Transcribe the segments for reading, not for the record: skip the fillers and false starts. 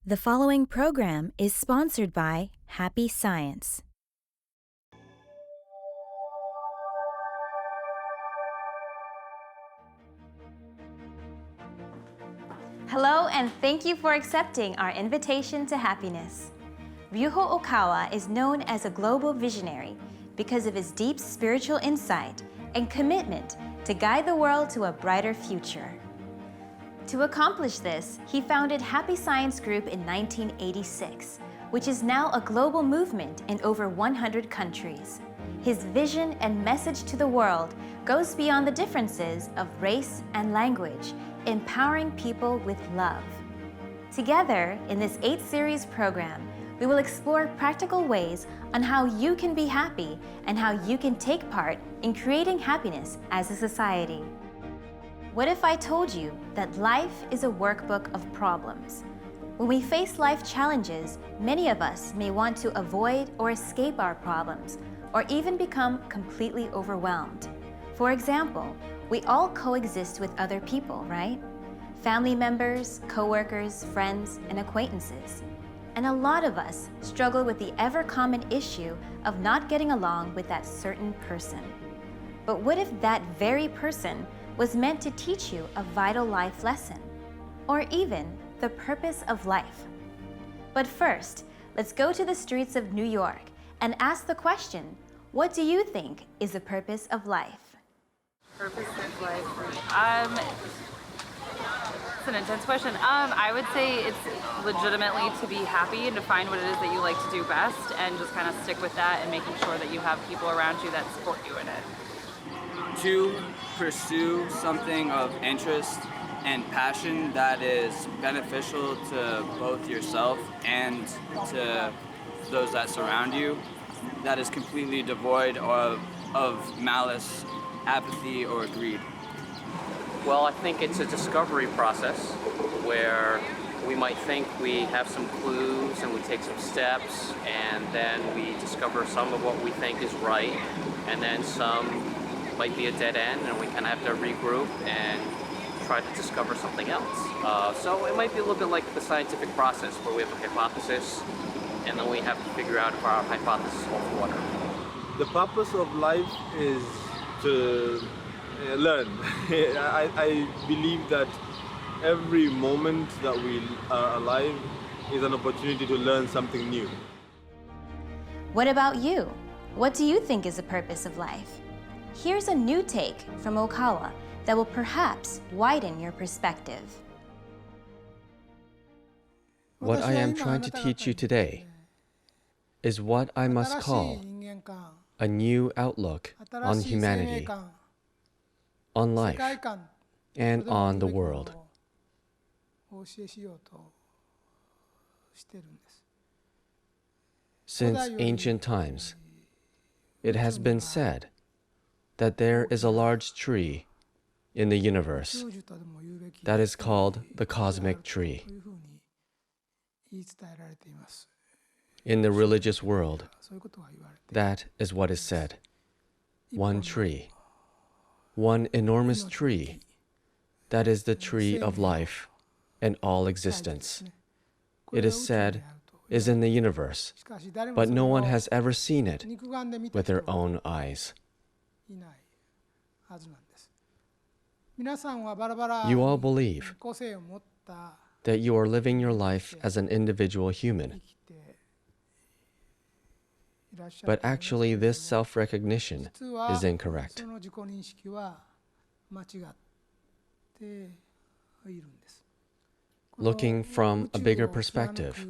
The following program is sponsored by Happy Science. Hello, and thank you for accepting our invitation to happiness. Ryuho Okawa is known as a global visionary because of his deep spiritual insight and commitment to guide the world to a brighter future. To accomplish this, he founded Happy Science Group in 1986, which is now a global movement in over 100 countries. His vision and message to the world goes beyond the differences of race and language, empowering people with love. Together, in this 8-series program, we will explore practical ways on how you can be happy and how you can take part in creating happiness as a society. What if I told you that life is a workbook of problems? When we face life challenges, many of us may want to avoid or escape our problems, or even become completely overwhelmed. For example, we all coexist with other people, right? Family members, coworkers, friends, and acquaintances. And a lot of us struggle with the ever-common issue of not getting along with that certain person. But what if that very person was meant to teach you a vital life lesson, or even the purpose of life? But first, let's go to the streets of New York and ask the question, what do you think is the purpose of life? Purpose of life. It's an intense question. I would say it's legitimately to be happy and to find what it is that you like to do best and just kind of stick with that and making sure that you have people around you that support you in it. To pursue something of interest and passion that is beneficial to both yourself and to those that surround you, that is completely devoid of malice, apathy, or greed. Well, I think it's a discovery process where we might think we have some clues and we take some steps and then we discover some of what we think is right, and then some might be a dead end and we kind of have to regroup and try to discover something else. So it might be a little bit like the scientific process where we have a hypothesis and then we have to figure out if our hypothesis holds water. The purpose of life is to learn. I believe that every moment that we are alive is an opportunity to learn something new. What about you? What do you think is the purpose of life? Here's a new take from Okawa that will perhaps widen your perspective. What I am trying to teach you today is what I must call a new outlook on humanity, on life, and on the world. Since ancient times, it has been said that there is a large tree in the universe that is called the cosmic tree. In the religious world, that is what is said. One tree, one enormous tree, that is the tree of life and all existence. It is said is in the universe, but no one has ever seen it with their own eyes. You all believe that you are living your life as an individual human. But actually, this self-recognition is incorrect. Looking from a bigger perspective,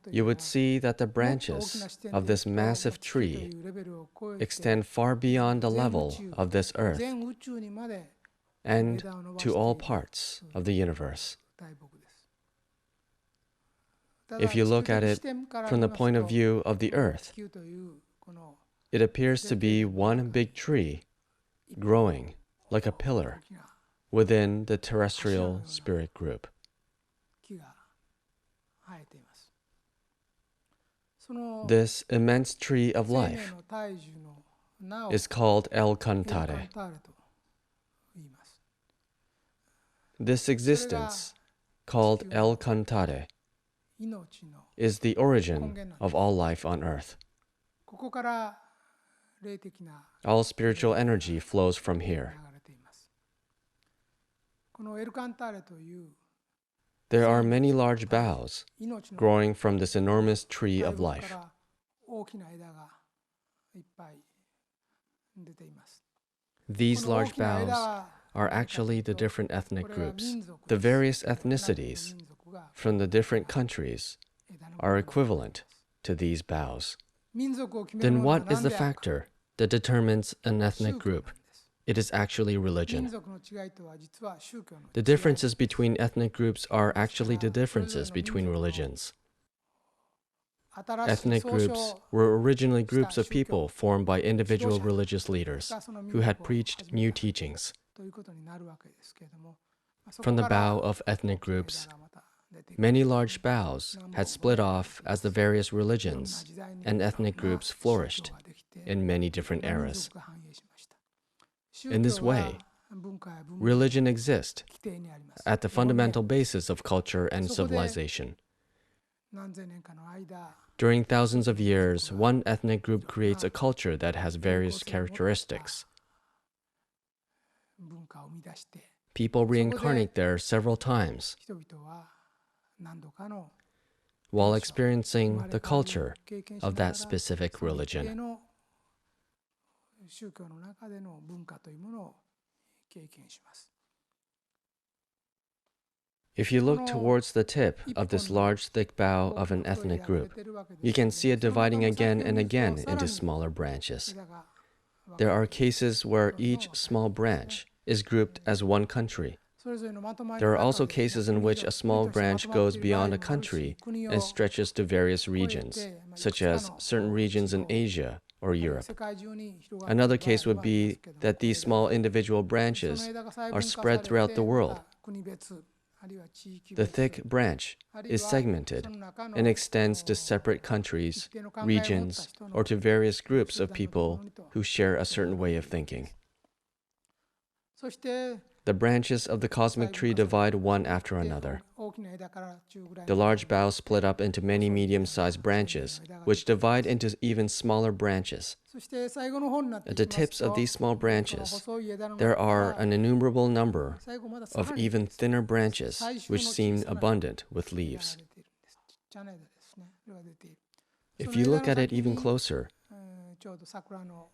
you would see that the branches of this massive tree extend far beyond the level of this earth and to all parts of the universe. If you look at it from the point of view of the earth, it appears to be one big tree growing like a pillar within the terrestrial spirit group. This immense tree of life is called El Cantare. This existence, called El Cantare, is the origin of all life on earth. All spiritual energy flows from here. There are many large boughs growing from this enormous tree of life. These large boughs are actually the different ethnic groups. The various ethnicities from the different countries are equivalent to these boughs. Then what is the factor that determines an ethnic group? It is actually religion. The differences between ethnic groups are actually the differences between religions. Ethnic groups were originally groups of people formed by individual religious leaders who had preached new teachings. From the bough of ethnic groups, many large boughs had split off as the various religions and ethnic groups flourished in many different eras. In this way, religion exists at the fundamental basis of culture and civilization. During thousands of years, one ethnic group creates a culture that has various characteristics. People reincarnate there several times while experiencing the culture of that specific religion. If you look towards the tip of this large, thick bough of an ethnic group, you can see it dividing again and again into smaller branches. There are cases where each small branch is grouped as one country. There are also cases in which a small branch goes beyond a country and stretches to various regions, such as certain regions in Asia or Europe. Another case would be that these small individual branches are spread throughout the world. The thick branch is segmented and extends to separate countries, regions, or to various groups of people who share a certain way of thinking. The branches of the cosmic tree divide one after another. The large boughs split up into many medium-sized branches, which divide into even smaller branches. At the tips of these small branches, there are an innumerable number of even thinner branches, which seem abundant with leaves. If you look at it even closer,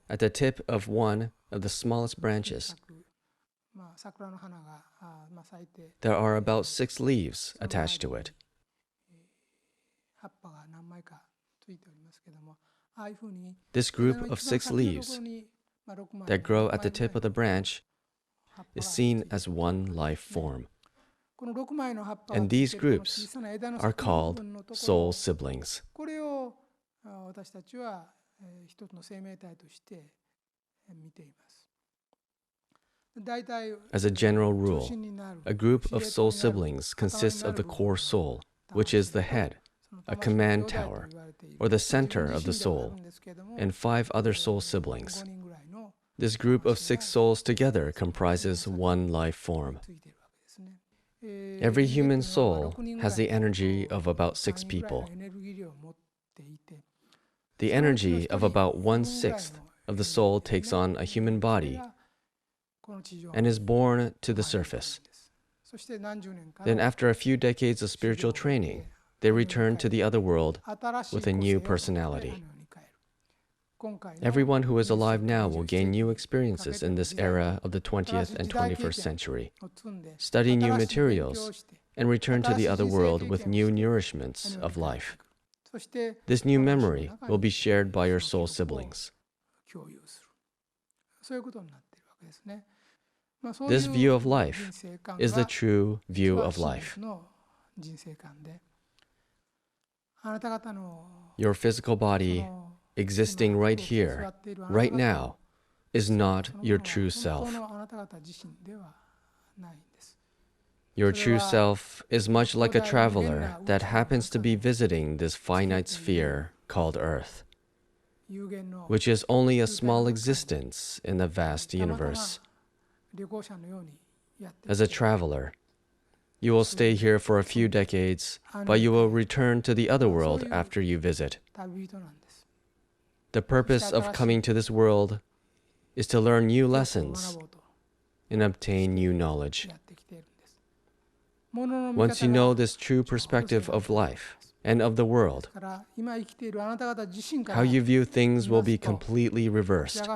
at the tip of one of the smallest branches, there are about 6 leaves attached to it. This group of 6 leaves that grow at the tip of the branch is seen as one life form. And these groups are called soul siblings. As a general rule, a group of soul siblings consists of the core soul, which is the head, a command tower, or the center of the soul, and 5 other soul siblings. This group of 6 souls together comprises one life form. Every human soul has the energy of about 6 people. The energy of about 1/6 of the soul takes on a human body and is born to the surface. Then after a few decades of spiritual training, they return to the other world with a new personality. Everyone who is alive now will gain new experiences in this era of the 20th and 21st century, study new materials, and return to the other world with new nourishments of life. This new memory will be shared by your soul siblings. This view of life is the true view of life. Your physical body, existing right here, right now, is not your true self. Your true self is much like a traveler that happens to be visiting this finite sphere called Earth, which is only a small existence in the vast universe. As a traveler, You will stay here for a few decades, but you will return to the other world after you visit. The purpose of coming to this world is to learn new lessons and obtain new knowledge. Once you know this true perspective of life and of the world, how you view things will be completely reversed.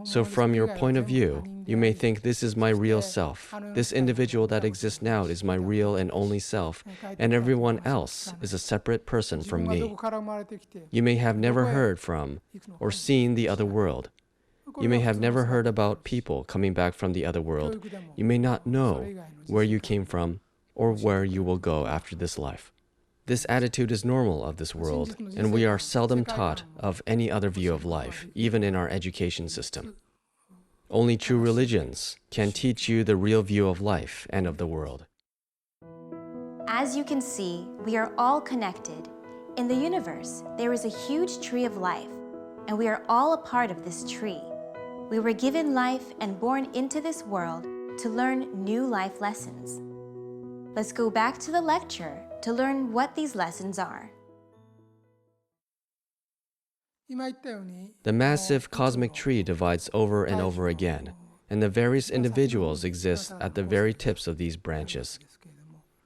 So from your point of view, you may think this is my real self. This individual that exists now is my real and only self, and everyone else is a separate person from me. You may have never heard from or seen the other world. You may have never heard about people coming back from the other world. You may not know where you came from or where you will go after this life. This attitude is normal of this world, and we are seldom taught of any other view of life, even in our education system. Only true religions can teach you the real view of life and of the world. As you can see, we are all connected. In the universe, there is a huge tree of life, and we are all a part of this tree. We were given life and born into this world to learn new life lessons. Let's go back to the lecture to learn what these lessons are. The massive cosmic tree divides over and over again, and the various individuals exist at the very tips of these branches.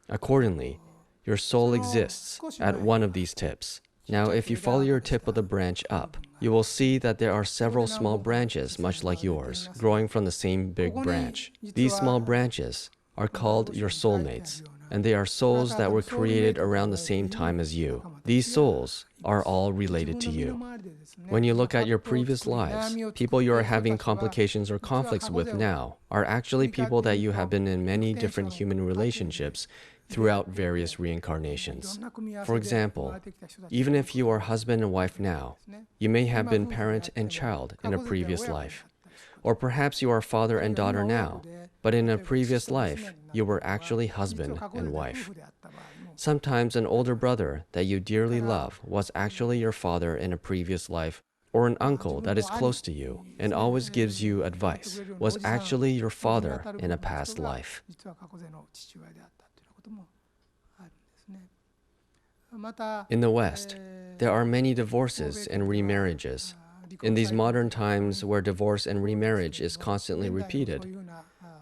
Accordingly, your soul exists at one of these tips. Now, if you follow your tip of the branch up, you will see that there are several small branches, much like yours, growing from the same big branch. These small branches are called your soulmates, and they are souls that were created around the same time as you. These souls are all related to you. When you look at your previous lives, people you are having complications or conflicts with now are actually people that you have been in many different human relationships throughout various reincarnations. For example, even if you are husband and wife now, you may have been parent and child in a previous life. Or perhaps you are father and daughter now, but in a previous life, you were actually husband and wife. Sometimes an older brother that you dearly love was actually your father in a previous life, or an uncle that is close to you and always gives you advice was actually your father in a past life. In the West, there are many divorces and remarriages. In these modern times where divorce and remarriage is constantly repeated,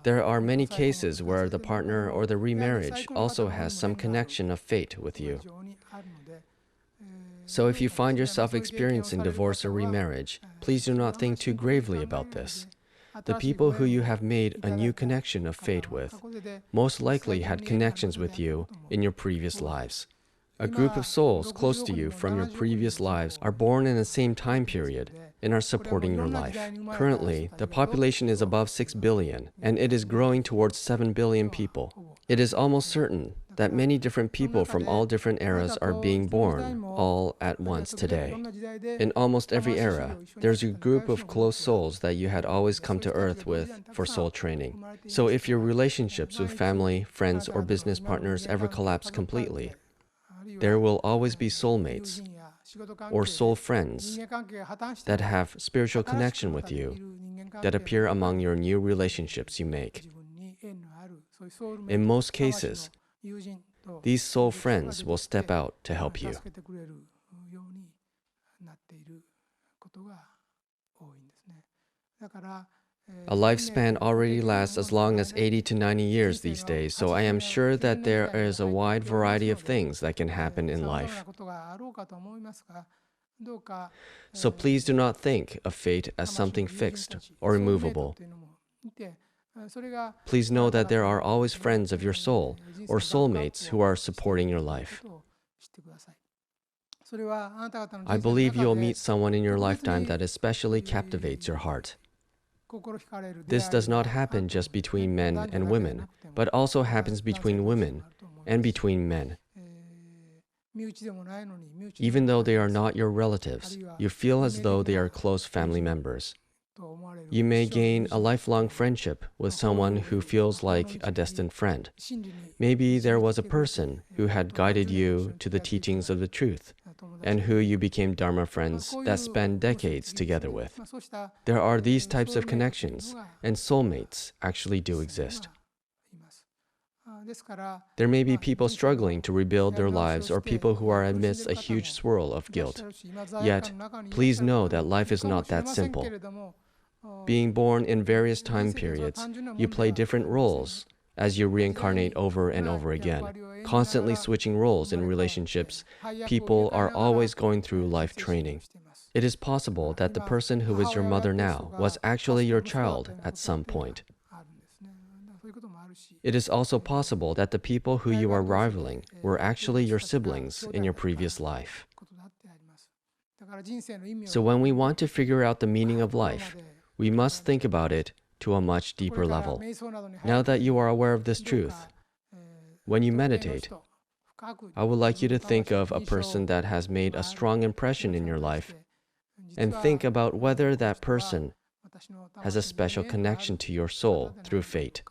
there are many cases where the partner or the remarriage also has some connection of fate with you. So if you find yourself experiencing divorce or remarriage, please do not think too gravely about this. The people who you have made a new connection of fate with most likely had connections with you in your previous lives. A group of souls close to you from your previous lives are born in the same time period and are supporting your life. Currently, the population is above 6 billion, and it is growing towards 7 billion people. It is almost certain that many different people from all different eras are being born all at once today. In almost every era, there's a group of close souls that you had always come to Earth with for soul training. So if your relationships with family, friends, or business partners ever collapse completely, there will always be soulmates or soul friends that have spiritual connection with you that appear among your new relationships you make. In most cases, these soul friends will step out to help you. A lifespan already lasts as long as 80 to 90 years these days, so I am sure that there is a wide variety of things that can happen in life. So please do not think of fate as something fixed or immovable. Please know that there are always friends of your soul or soulmates who are supporting your life. I believe you will meet someone in your lifetime that especially captivates your heart. This does not happen just between men and women, but also happens between women and between men. Even though they are not your relatives, you feel as though they are close family members. You may gain a lifelong friendship with someone who feels like a distant friend. Maybe there was a person who had guided you to the teachings of the truth, and who you became Dharma friends that spent decades together with. There are these types of connections, and soulmates actually do exist. There may be people struggling to rebuild their lives or people who are amidst a huge swirl of guilt. Yet, please know that life is not that simple. Being born in various time periods, you play different roles as you reincarnate over and over again, constantly switching roles in relationships. People are always going through life training. It is possible that the person who is your mother now was actually your child at some point. It is also possible that the people who you are rivaling were actually your siblings in your previous life. So when we want to figure out the meaning of life, we must think about it to a much deeper level. Now that you are aware of this truth, when you meditate, I would like you to think of a person that has made a strong impression in your life and think about whether that person has a special connection to your soul through fate.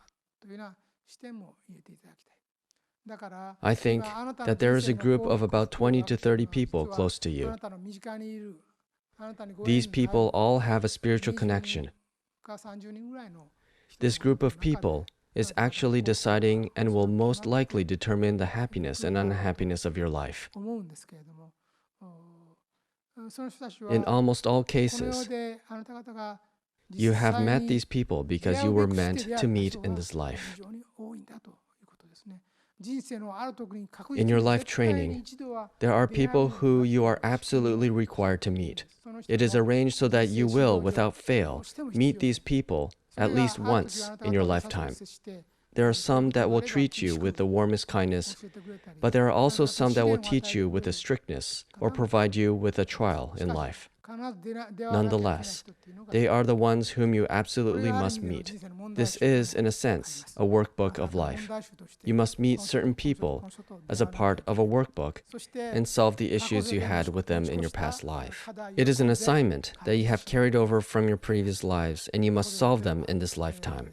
I think that there is a group of about 20 to 30 people close to you. These people all have a spiritual connection. This group of people is actually deciding and will most likely determine the happiness and unhappiness of your life. In almost all cases, you have met these people because you were meant to meet in this life. In your life training, there are people who you are absolutely required to meet. It is arranged so that you will, without fail, meet these people at least once in your lifetime. There are some that will treat you with the warmest kindness, but there are also some that will teach you with a strictness or provide you with a trial in life. Nonetheless, they are the ones whom you absolutely must meet. This is, in a sense, a workbook of life. You must meet certain people as a part of a workbook and solve the issues you had with them in your past life. It is an assignment that you have carried over from your previous lives, and you must solve them in this lifetime.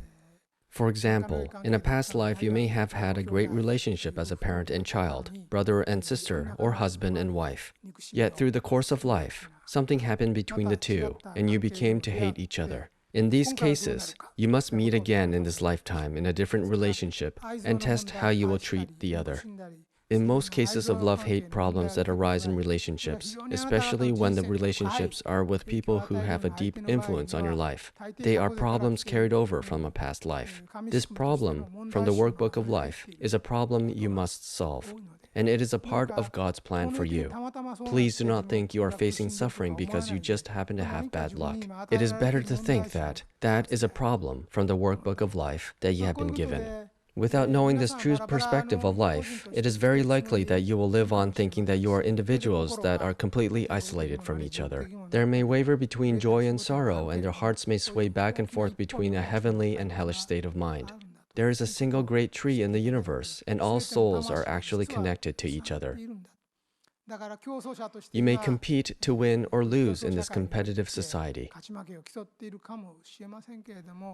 For example, in a past life, you may have had a great relationship as a parent and child, brother and sister, or husband and wife. Yet through the course of life, something happened between the two, and you became to hate each other. In these cases, you must meet again in this lifetime in a different relationship and test how you will treat the other. In most cases of love-hate problems that arise in relationships, especially when the relationships are with people who have a deep influence on your life, they are problems carried over from a past life. This problem from the workbook of life is a problem you must solve, and it is a part of God's plan for you. Please do not think you are facing suffering because you just happen to have bad luck. It is better to think that that is a problem from the workbook of life that you have been given. Without knowing this true perspective of life, it is very likely that you will live on thinking that you are individuals that are completely isolated from each other. There may waver between joy and sorrow, and their hearts may sway back and forth between a heavenly and hellish state of mind. There is a single great tree in the universe, and all souls are actually connected to each other. You may compete to win or lose in this competitive society.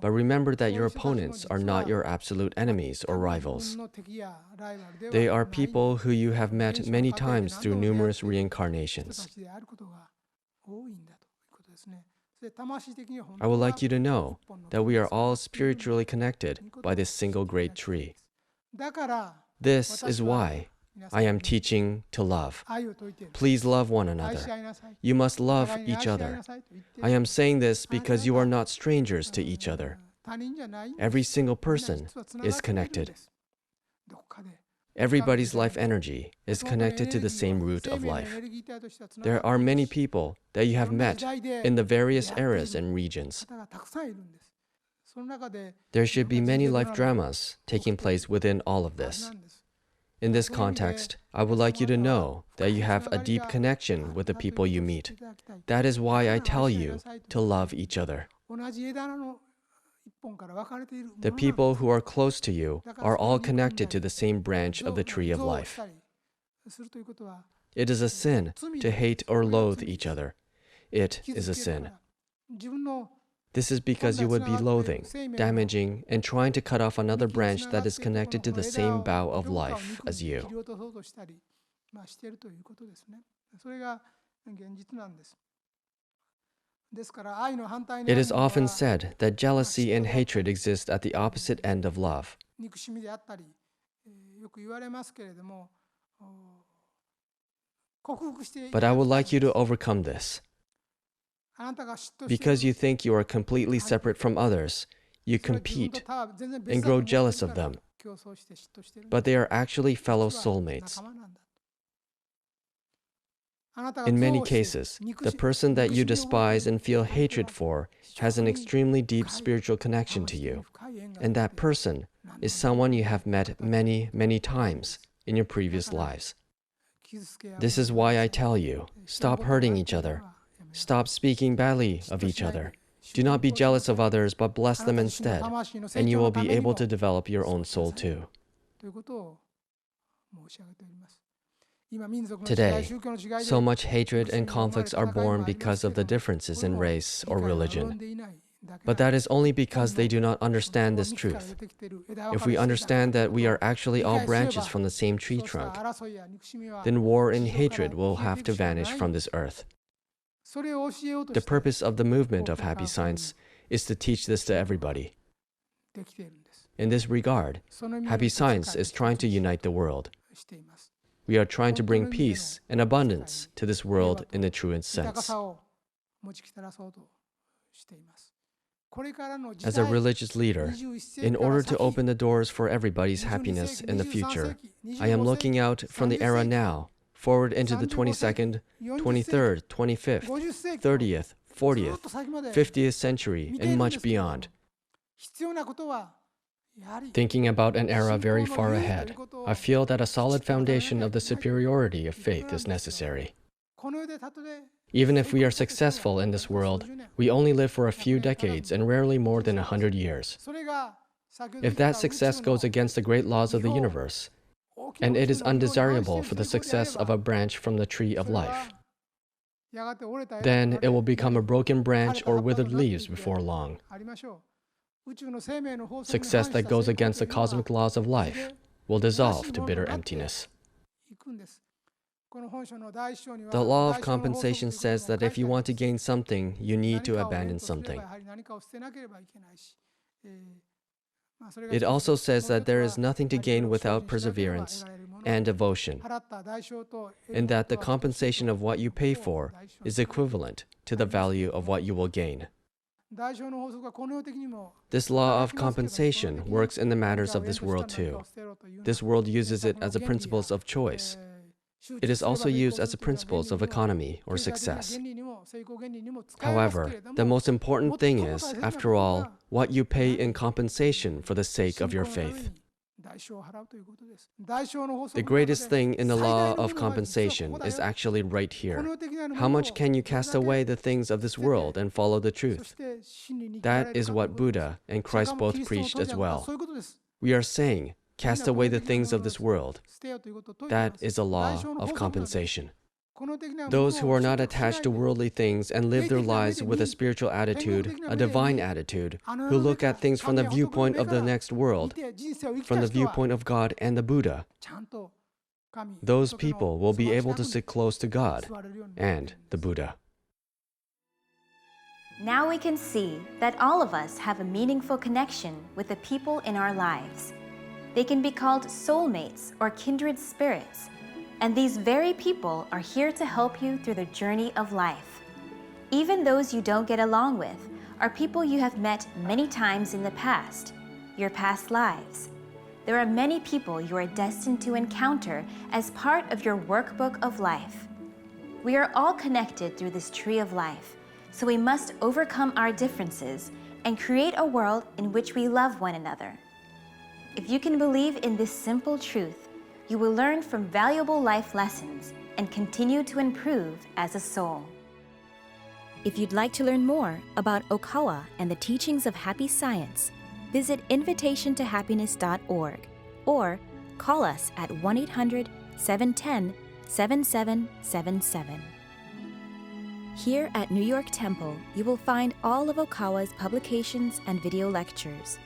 But remember that your opponents are not your absolute enemies or rivals. They are people who you have met many times through numerous reincarnations. I would like you to know that we are all spiritually connected by this single great tree. This is why I am teaching to love. Please love one another. You must love each other. I am saying this because you are not strangers to each other. Every single person is connected. Everybody's life energy is connected to the same root of life. There are many people that you have met in the various eras and regions. There should be many life dramas taking place within all of this. In this context, I would like you to know that you have a deep connection with the people you meet. That is why I tell you to love each other. The people who are close to you are all connected to the same branch of the tree of life. It is a sin to hate or loathe each other. It is a sin. This is because you would be loathing, damaging, and trying to cut off another branch that is connected to the same bough of life as you. It is often said that jealousy and hatred exist at the opposite end of love. But I would like you to overcome this. Because you think you are completely separate from others, you compete and grow jealous of them. But they are actually fellow soulmates. In many cases, the person that you despise and feel hatred for has an extremely deep spiritual connection to you. And that person is someone you have met many, many times in your previous lives. This is why I tell you, stop hurting each other. Stop speaking badly of each other. Do not be jealous of others, but bless them instead, and you will be able to develop your own soul too. Today, so much hatred and conflicts are born because of the differences in race or religion. But that is only because they do not understand this truth. If we understand that we are actually all branches from the same tree trunk, then war and hatred will have to vanish from this earth. The purpose of the movement of Happy Science is to teach this to everybody. In this regard, Happy Science is trying to unite the world. We are trying to bring peace and abundance to this world in the truest sense. As a religious leader, in order to open the doors for everybody's happiness in the future, I am looking out from the era now, forward into the 22nd, 23rd, 25th, 30th, 40th, 50th century, and much beyond. Thinking about an era very far ahead, I feel that a solid foundation of the superiority of faith is necessary. Even if we are successful in this world, we only live for a few decades and rarely more than 100 years. If that success goes against the great laws of the universe, and it is undesirable for the success of a branch from the tree of life, then it will become a broken branch or withered leaves before long. Success that goes against the cosmic laws of life will dissolve to bitter emptiness. The law of compensation says that if you want to gain something, you need to abandon something. It also says that there is nothing to gain without perseverance and devotion, and that the compensation of what you pay for is equivalent to the value of what you will gain. This law of compensation works in the matters of this world too. This world uses it as a principle of choice. It is also used as a principle of economy or success. However, the most important thing is, after all, what you pay in compensation for the sake of your faith. The greatest thing in the law of compensation is actually right here. How much can you cast away the things of this world and follow the truth? That is what Buddha and Christ both preached as well. We are saying, cast away the things of this world. That is a law of compensation. Those who are not attached to worldly things and live their lives with a spiritual attitude, a divine attitude, who look at things from the viewpoint of the next world, from the viewpoint of God and the Buddha, those people will be able to sit close to God and the Buddha. Now we can see that all of us have a meaningful connection with the people in our lives. They can be called soulmates or kindred spirits. And these very people are here to help you through the journey of life. Even those you don't get along with are people you have met many times in the past, your past lives. There are many people you are destined to encounter as part of your workbook of life. We are all connected through this tree of life, so we must overcome our differences and create a world in which we love one another. If you can believe in this simple truth, you will learn from valuable life lessons and continue to improve as a soul. If you'd like to learn more about Okawa and the teachings of Happy Science, visit invitationtohappiness.org or call us at 1-800-710-7777. Here at New York Temple, you will find all of Okawa's publications and video lectures.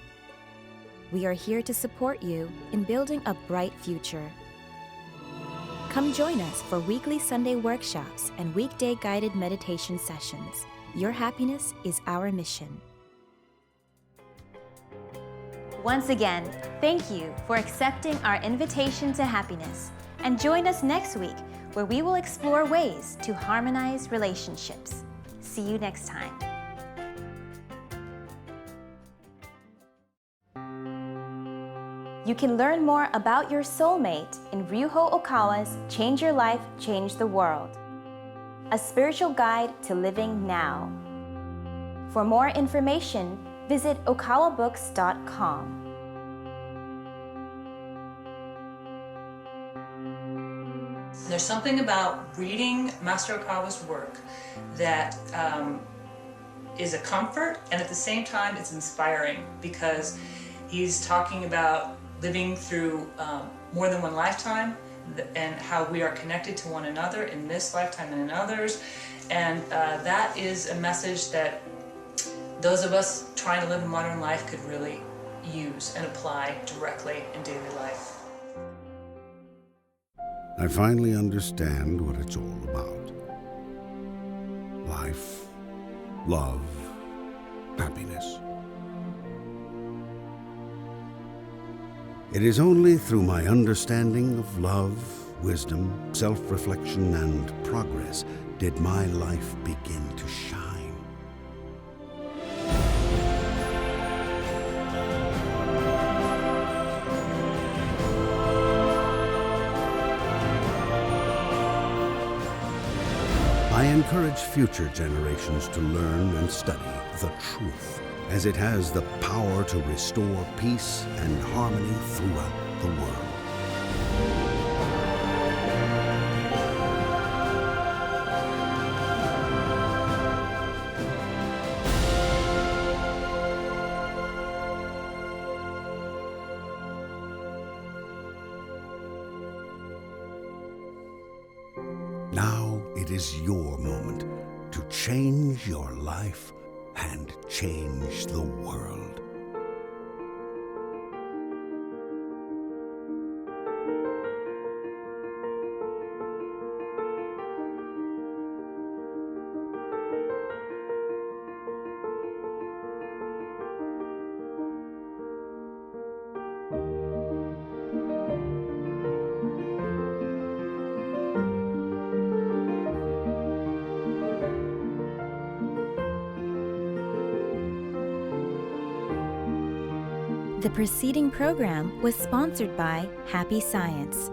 We are here to support you in building a bright future. Come join us for weekly Sunday workshops and weekday guided meditation sessions. Your happiness is our mission. Once again, thank you for accepting our invitation to happiness, and join us next week where we will explore ways to harmonize relationships. See you next time. You can learn more about your soulmate in Ryuho Okawa's Change Your Life, Change the World, a spiritual guide to living now. For more information, visit okawabooks.com. There's something about reading Master Okawa's work that is a comfort, and at the same time it's inspiring, because he's talking about living through more than one lifetime and how we are connected to one another in this lifetime and in others. And that is a message that those of us trying to live a modern life could really use and apply directly in daily life. I finally understand what it's all about. Life, love, happiness. It is only through my understanding of love, wisdom, self-reflection, and progress did my life begin to shine. I encourage future generations to learn and study the truth, as it has the power to restore peace and harmony throughout the world. Now it is your moment to change your life and change the world. The preceding program was sponsored by Happy Science.